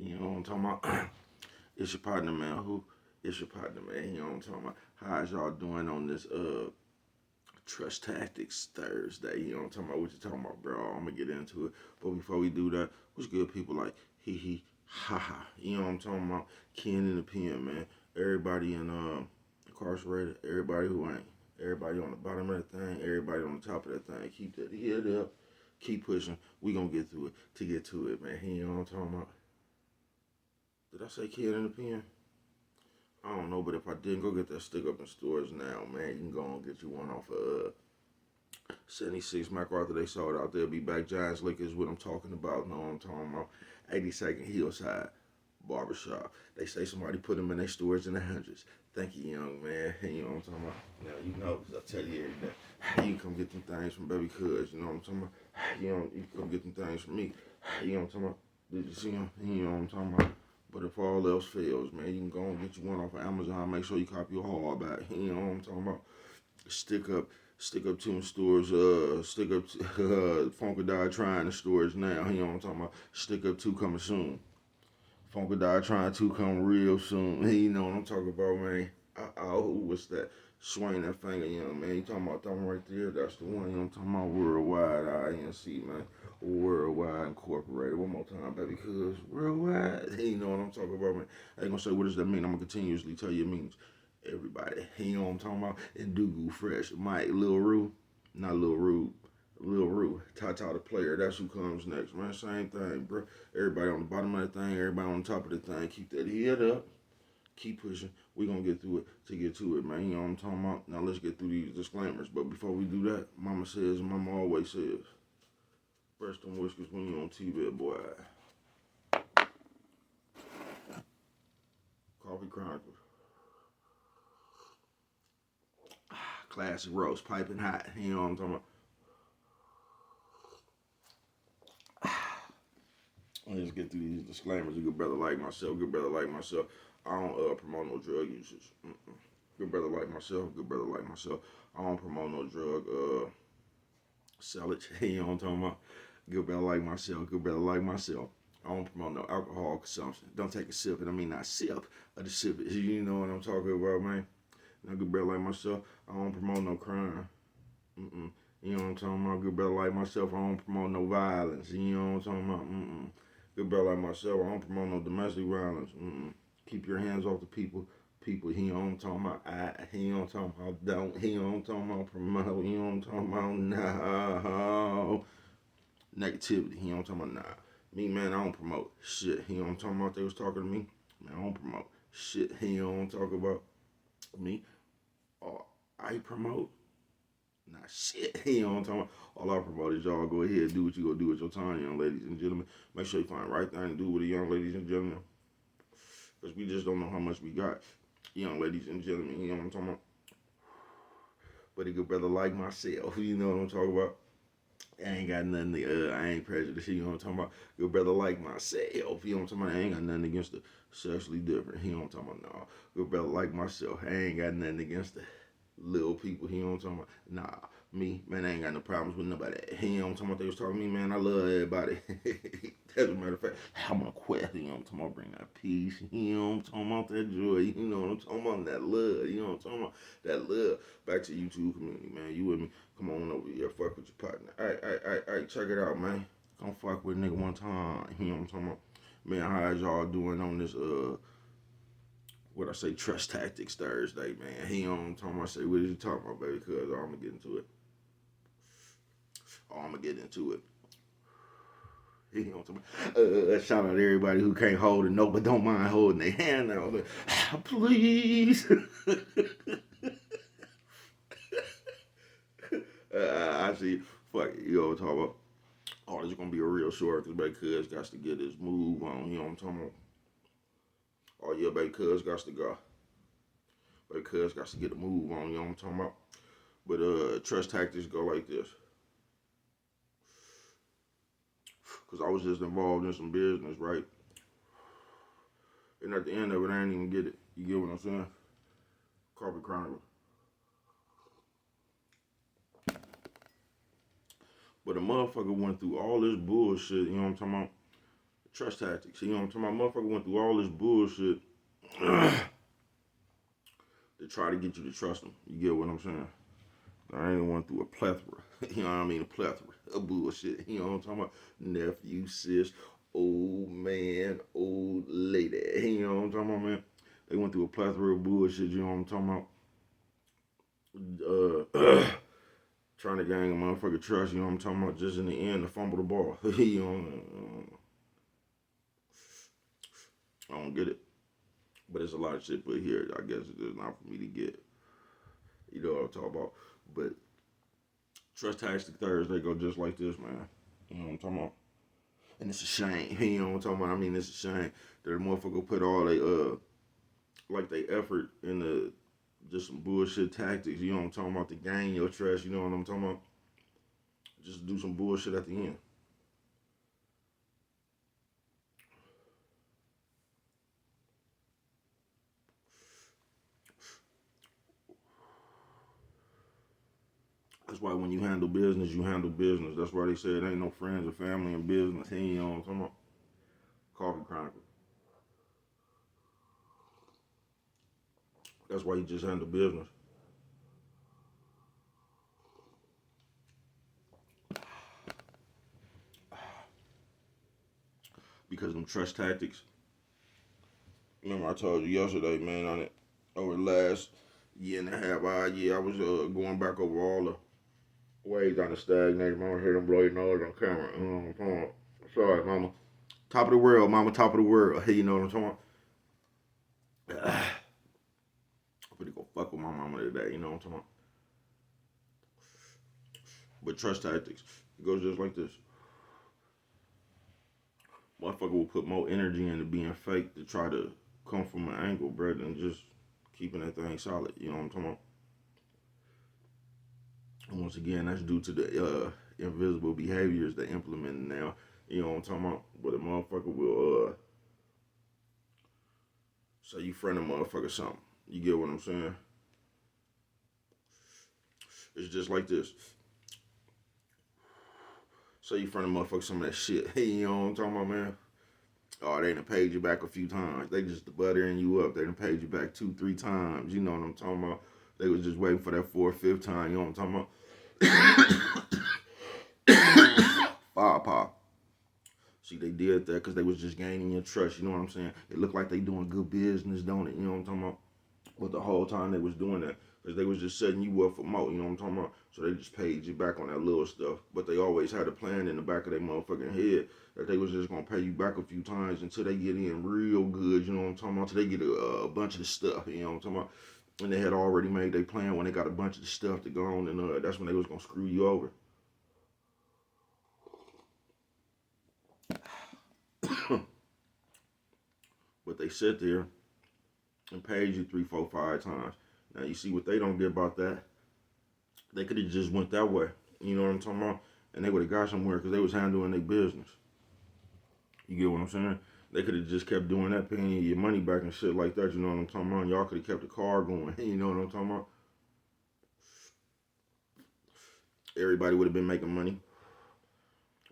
You know what I'm talking about? It's your partner, man. Who? It's your partner, man. You know what I'm talking about? How's y'all doing on this Trust Tactics Thursday? You know what I'm talking about? What you talking about, bro? I'm gonna get into it. But before we do that, what's good, people like hee ha ha? You know what I'm talking about? Ken in the pen, man. Everybody in incarcerated, everybody who ain't, everybody on the bottom of that thing, everybody on the top of that thing. Keep that head up. Keep pushing. We gonna get through it. To get to it, man. You know what I'm talking about? Did I say kid in the pen? I don't know, but if I didn't, go get that stick up in stores now, man. You can go and get you one off of 76 MacArthur. They sold out there. Be back. Giants Liquor is what I'm talking about. Know what I'm talking about? 82nd Hillside Barbershop. They say somebody put them in their stores in the hundreds. Thank you, young man. You know what I'm talking about? Now, you know, I tell you every day. You can come get them things from Baby Cuz. You know what I'm talking about? You can come get them things from me. You know what I'm talking about? Did you see them? You know what I'm talking about? But if all else fails, man, you can go and get you one off of Amazon. Make sure you copy your hardback. You know what I'm talking about? Stick up, stick up to them stores. Stick up to Funky Die trying the stores now. You know what I'm talking about? Stick up two coming soon. Funky Die trying to come real soon. You know what I'm talking about, man? What's that? Swing that finger, you know, man. You talking about that one right there? That's the one. You know what I'm talking about? Worldwide INC, man. Worldwide Incorporated. One more time, baby, cuz worldwide. You know what I'm talking about, man. I ain't gonna say what does that mean. I'm gonna continuously tell you it means everybody. You know what I'm talking about? And Dugu Fresh, Mike, Lil Rue, not Lil Rue. Lil Rue, Tata the player, that's who comes next, man. Same thing, bro. Everybody on the bottom of the thing, everybody on the top of the thing. Keep that head up. Keep pushing. We gonna get through it to get to it, man. You know what I'm talking about? Now let's get through these disclaimers. But before we do that, mama says, mama always says, brush them whiskers when you on TV, boy. Coffee Chronicles. Classic roast, piping hot. You know what I'm talking about? Let's get through these disclaimers. A good brother like myself, good brother like myself. I don't promote no drug users. Good brother like myself, good brother like myself. I don't promote no drug sellage. You know what I'm talking about? Good brother like myself, good brother like myself. I don't promote no alcohol consumption. Don't take a sip, and I mean not sip, but the sip. You know what I'm talking about, man. Now, good brother like myself, I don't promote no crime. You know what I'm talking about? Good brother like myself, I don't promote no violence. You know what I'm talking about? Good brother like myself, I don't promote no domestic violence. Keep your hands off the people. People, he don't talking about he don't talking about don't, he don't talking about promote, he don't talking about no negativity, he don't talking about nah. Me, man, I don't promote shit. He don't talking about they was talking to me. Man, I don't promote shit. He don't talk about me. Or I promote nah shit. He don't talking about all I promote is y'all go ahead and do what you gonna do with your time, young ladies and gentlemen. Make sure you find the right thing to do with the young ladies and gentlemen. Because we just don't know how much we got. Young ladies and gentlemen, you know what I'm talking about? But a good brother like myself, you know what I'm talking about? I ain't got nothing to, I ain't prejudiced, you know what I'm talking about? Good brother like myself, you know what I'm talking about? I ain't got nothing against the sexually different, you know what I'm talking about? No. Good brother like myself, I ain't got nothing against the little people, you know what I'm talking about? Nah, me, man, I ain't got no problems with nobody. You know what I'm talking about? They was talking to me, man, I love everybody. As a matter of fact, I'm gonna quit, you know what I'm talking about? Bring that peace, you know what I'm talking about? That joy, you know what I'm talking about? That love, you know what I'm talking about? That love. Back to YouTube community, man. You with me? Come on over here, fuck with your partner. Alright, check it out, man. Come fuck with a nigga one time. You know what I'm talking about? Man, how is y'all doing on this what I say, Trust Tactics Thursday, man? He on talking about, I say, what is you talking about, baby? Cause I'm gonna get into it. I'm gonna get into it. He on talking about, shout out to everybody who can't hold a note but don't mind holding their hand out. Please. I see. Fuck it. You know what I'm talking about? Oh, this is gonna be a real short because baby cuz got to get his move on. You know what I'm talking about? Oh yeah, baby cuz got to go. Baby cuz got to get a move on. You know what I'm talking about? But trust tactics go like this. Cause I was just involved in some business, right? And at the end of it, I didn't even get it. You get what I'm saying? Coffee Chronicle. But a motherfucker went through all this bullshit. You know what I'm talking about? Trust tactics. You know what I'm talking about? Motherfucker went through all this bullshit to try to get you to trust them. You get what I'm saying? I ain't went through a plethora. You know what I mean? A plethora of bullshit. You know what I'm talking about? Nephew, sis, old man, old lady. You know what I'm talking about, man? They went through a plethora of bullshit. You know what I'm talking about? Trying to gain a motherfucker trust. You know what I'm talking about? Just in the end, to fumble the ball. You know, I don't get it. But there's a lot of shit put here. I guess it's just not for me to get. You know what I'm talking about? But Trust Tactic Thursday go just like this, man. You know what I'm talking about? And it's a shame. You know what I'm talking about? I mean, it's a shame that a motherfucker put all they like they effort into just some bullshit tactics. You know what I'm talking about? To gain your trust. You know what I'm talking about? Just do some bullshit at the end. That's why when you handle business, you handle business. That's why they say it ain't no friends or family in business. You know what I'm talking about? Coffee Chronicle. That's why you just handle business. Because them trust tactics. Remember I told you yesterday, man, on it over the last year and a half, I was going back over all the ways on the stagnated. Mama hear them blow your nose on camera. Sorry, mama. Top of the world, mama, top of the world. Hey, you know what I'm talking about? I'm gonna go fuck with my mama today, you know what I'm talking about? But trust tactics, it goes just like this. Motherfucker will put more energy into being fake to try to come from an angle, bro, than just keeping that thing solid. You know what I'm talking about? And once again, that's due to the invisible behaviors they implement now. You know what I'm talking about? But a motherfucker will say you friend a motherfucker something. You get what I'm saying? It's just like this. Say you friend a motherfucker some of that shit. Hey, you know what I'm talking about, man? Oh, they done paid you back a few times. They just buttering you up. They done paid you back 2-3 times. You know what I'm talking about? They was just waiting for that 4th, 5th time. You know what I'm talking about? Firepower. See, they did that because they was just gaining your trust. You know what I'm saying? It looked like they doing good business, don't it? You know what I'm talking about? But the whole time they was doing that, because they was just setting you up for more. You know what I'm talking about? So they just paid you back on that little stuff. But they always had a plan in the back of their motherfucking head that they was just gonna pay you back a few times until they get in real good. You know what I'm talking about? Until they get a bunch of the stuff. You know what I'm talking about? And they had already made their plan when they got a bunch of the stuff to go on, and that's when they was gonna screw you over. But they sit there and paid you 3, 4, 5 times. Now you see what they don't get about that. They could have just went that way. You know what I'm talking about? And they would have got somewhere because they was handling their business. You get what I'm saying? They could have just kept doing that, paying you your money back and shit like that. You know what I'm talking about? Y'all could have kept the car going. You know what I'm talking about? Everybody would have been making money.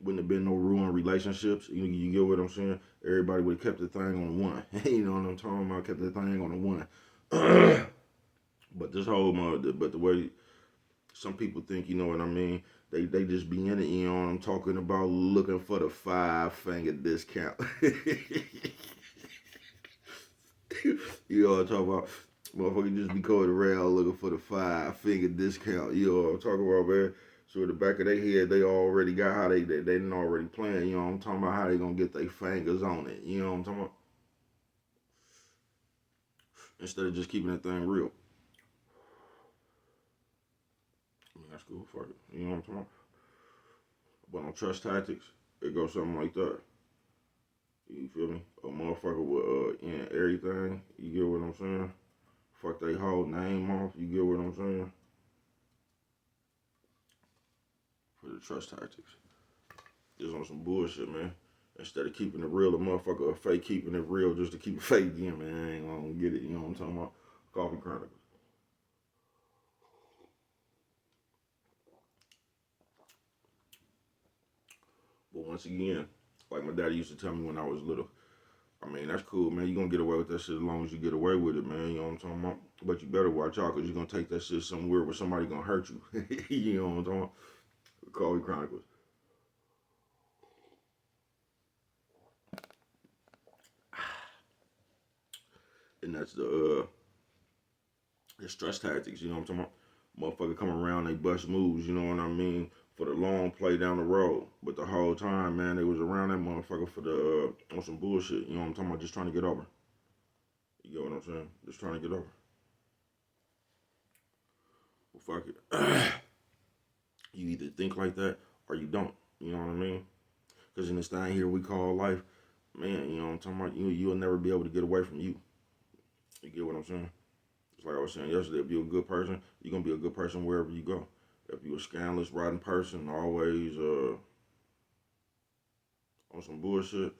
Wouldn't have been no ruined relationships. You get what I'm saying? Everybody would have kept the thing on one. You know what I'm talking about? Kept the thing on the one. But this whole mother, but the way some people think, you know what I mean? They just be in it, you know what I'm talking about? Looking for the 5-finger discount. You know what I'm talking about? Motherfucker just be going around looking for the 5-finger discount. You know what I'm talking about, man? So in the back of their head, they already got how they didn't already plan. You know what I'm talking about? How they gonna get their fingers on it. You know what I'm talking about? Instead of just keeping that thing real. I mean, that's cool. Fuck it. You know what I'm talking about? But on trust tactics, it goes something like that. You feel me? A motherfucker with in everything. You get what I'm saying? Fuck they whole name off. You get what I'm saying? For the trust tactics. Just on some bullshit, man. Instead of keeping it real, a motherfucker a fake keeping it real just to keep it fake again, man. I ain't gonna get it. You know what I'm talking about? Coffee Chronicles. But once again, Like my daddy used to tell me when I was little. I mean, that's cool, man. You gonna get away with that shit as long as you get away with it, man. You know what I'm talking about? But you better watch out, because you're gonna take that shit somewhere where somebody gonna hurt you. You know what I'm talking about? Kobe Chronicles. And that's the stress tactics, you know what I'm talking about? Motherfucker come around, they bust moves, you know what I mean? For the long play down the road. But the whole time, man, they was around that motherfucker for the on some bullshit. You know what I'm talking about? Just trying to get over. You get what I'm saying? Just trying to get over. Well, fuck it. You either think like that or you don't. You know what I mean? Because in this thing here we call life, man, you know what I'm talking about? You'll never be able to get away from you. You get what I'm saying? It's like I was saying yesterday, if you're a good person, you're gonna be a good person wherever you go. If you're a scandalous, rotten person, always on some bullshit,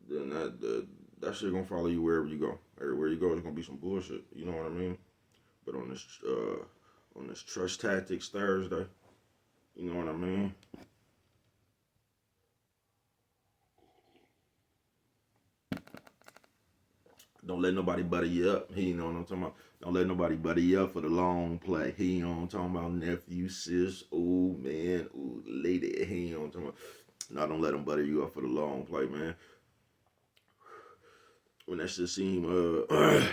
then that shit gonna follow you wherever you go. Everywhere you go, it's gonna be some bullshit. You know what I mean? But on this Trust Tactics Thursday, you know what I mean? Don't let nobody butter you up. You know what I'm talking about? Don't let nobody butter you up for the long play. You know what I'm talking about? Nephew, sis, old man, old lady. You know what I'm talking about? No, don't let them butter you up for the long play, man. When that shit seem, I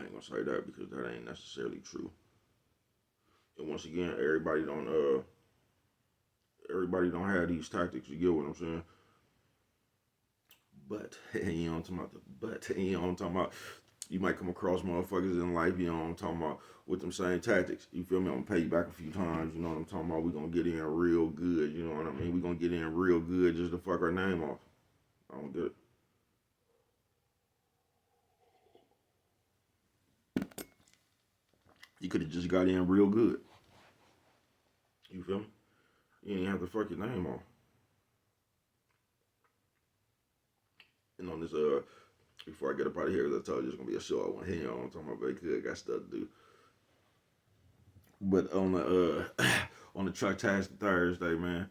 ain't gonna say that because that ain't necessarily true. And once again, everybody don't have these tactics. You get what I'm saying? But you know what I'm talking about. You know what I'm talking about. You might come across motherfuckers in life. You know what I'm talking about, with them same tactics. You feel me? I'm gonna pay you back a few times. You know what I'm talking about. We gonna get in real good. You know what I mean? We gonna get in real good just to fuck our name off. I don't get it. You could have just got in real good. You feel me? You ain't have to fuck your name off. And on this before I get up out of here, 'cause I told you it's gonna be a show I want to hear on. I'm talking about very good, got stuff to do. But on the on the Truck Task Thursday, man,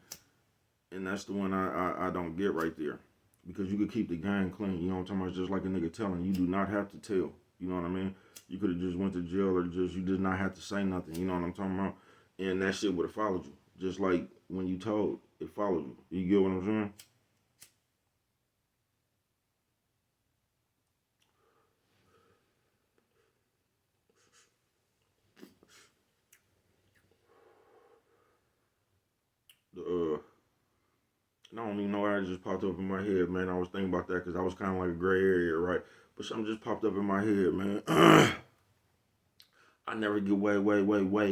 and that's the one I don't get right there, because you could keep the game clean. You know what I'm talking about? It's just like a nigga telling you, do not have to tell. You know what I mean? You could have just went to jail, or just you did not have to say nothing. You know what I'm talking about? And that shit would have followed you, just like when you told, it followed you. You get what I'm saying? The I don't even know why it just popped up in my head, man. I was thinking about that because I was kind of like a gray area, right? But something just popped up in my head, man. I never get way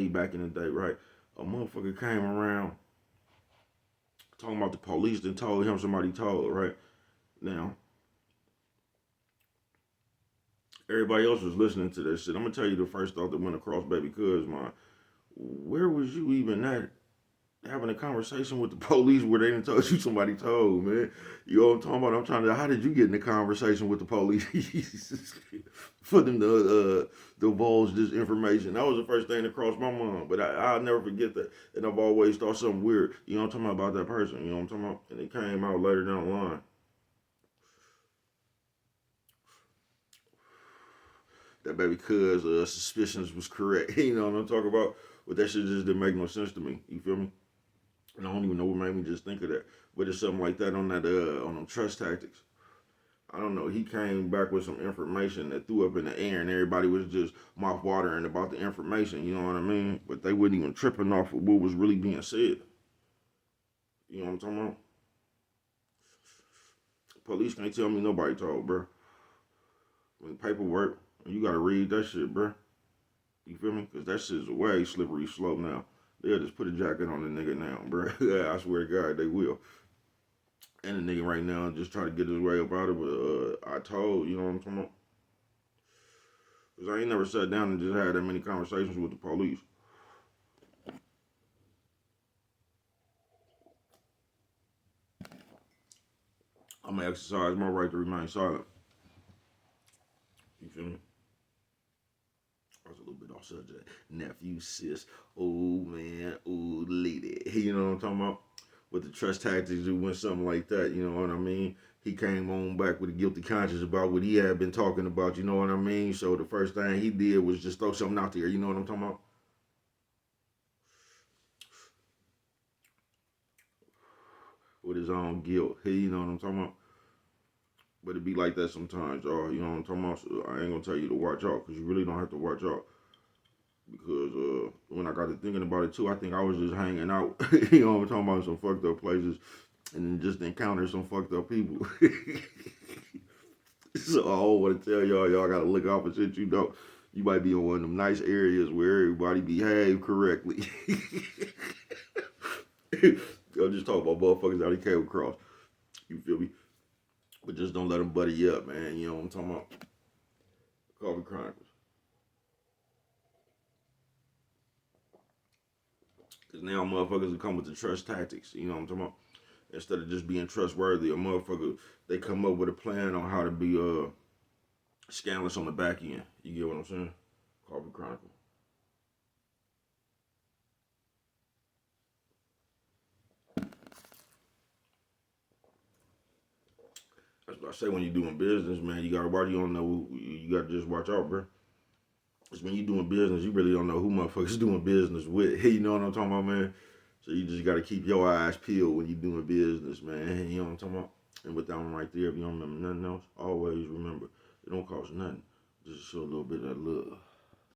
back in the day, right? A motherfucker came around talking about the police that told him somebody told, right? Now, everybody else was listening to that shit. I'm gonna tell you the first thought that went across Baby Cuz mind. Where was you even at, having a conversation with the police where they didn't tell you somebody told, man? You know what I'm talking about? I'm trying to, how did you get in the conversation with the police for them to divulge this information? That was the first thing that crossed my mind, but I'll never forget that. And I've always thought something weird, you know what I'm talking about that person, you know what I'm talking about? And it came out later down the line. That Baby Cuz suspicions was correct. You know what I'm talking about? But that shit just didn't make no sense to me. You feel me? And I don't even know what made me just think of that. But it's something like that on that on them trust tactics. I don't know. He came back with some information that threw up in the air, and everybody was just mouth watering about the information. You know what I mean? But they wasn't even tripping off of what was really being said. You know what I'm talking about? Police can't tell me nobody told, bro. I mean, paperwork, you gotta read that shit, bro. You feel me? Because that shit's a way slippery slope now. They'll just put a jacket on the nigga now, bro. I swear to God, they will. And the nigga right now just try to get his way up out of it. I told, you know what I'm talking about? Because I ain't never sat down and just had that many conversations with the police. I'm gonna exercise my right to remain silent. You feel me? I was a little bit off subject. Nephew, sis, old man, old lady. You know what I'm talking about? with the trust tactics, it went something like that. You know what I mean? He came on back with a guilty conscience about what he had been talking about. You know what I mean? So the first thing he did was just throw something out there. You know what I'm talking about? With his own guilt. Hey, you know what I'm talking about? But it be like that sometimes, y'all. You know what I'm talking about? So I ain't gonna tell you to watch out, because you really don't have to watch out. Because when I got to thinking about it too, I think I was just hanging out. You know what I'm talking about? Some fucked up places, and then just encounter some fucked up people. So I don't want to tell y'all gotta look out for shit you know. You might be in one of them nice areas where everybody behave correctly. I'm just talking about motherfuckers that he came across. You feel me? But just don't let them buddy you up, man. You know what I'm talking about? Coffee Chronicles. Because now motherfuckers will come with the trust tactics. You know what I'm talking about? Instead of just being trustworthy, a motherfucker, they come up with a plan on how to be scandalous on the back end. You get what I'm saying? Coffee Chronicle. That's what I say when you're doing business, man. You gotta watch. You don't know. You gotta just watch out, bro. It's when you doing business, you really don't know who motherfuckers doing business with. You know what I'm talking about, man? So you just gotta keep your eyes peeled when you doing business, man. You know what I'm talking about? And with that one right there, if you don't remember nothing else, always remember it don't cost nothing. Just show a little bit of love.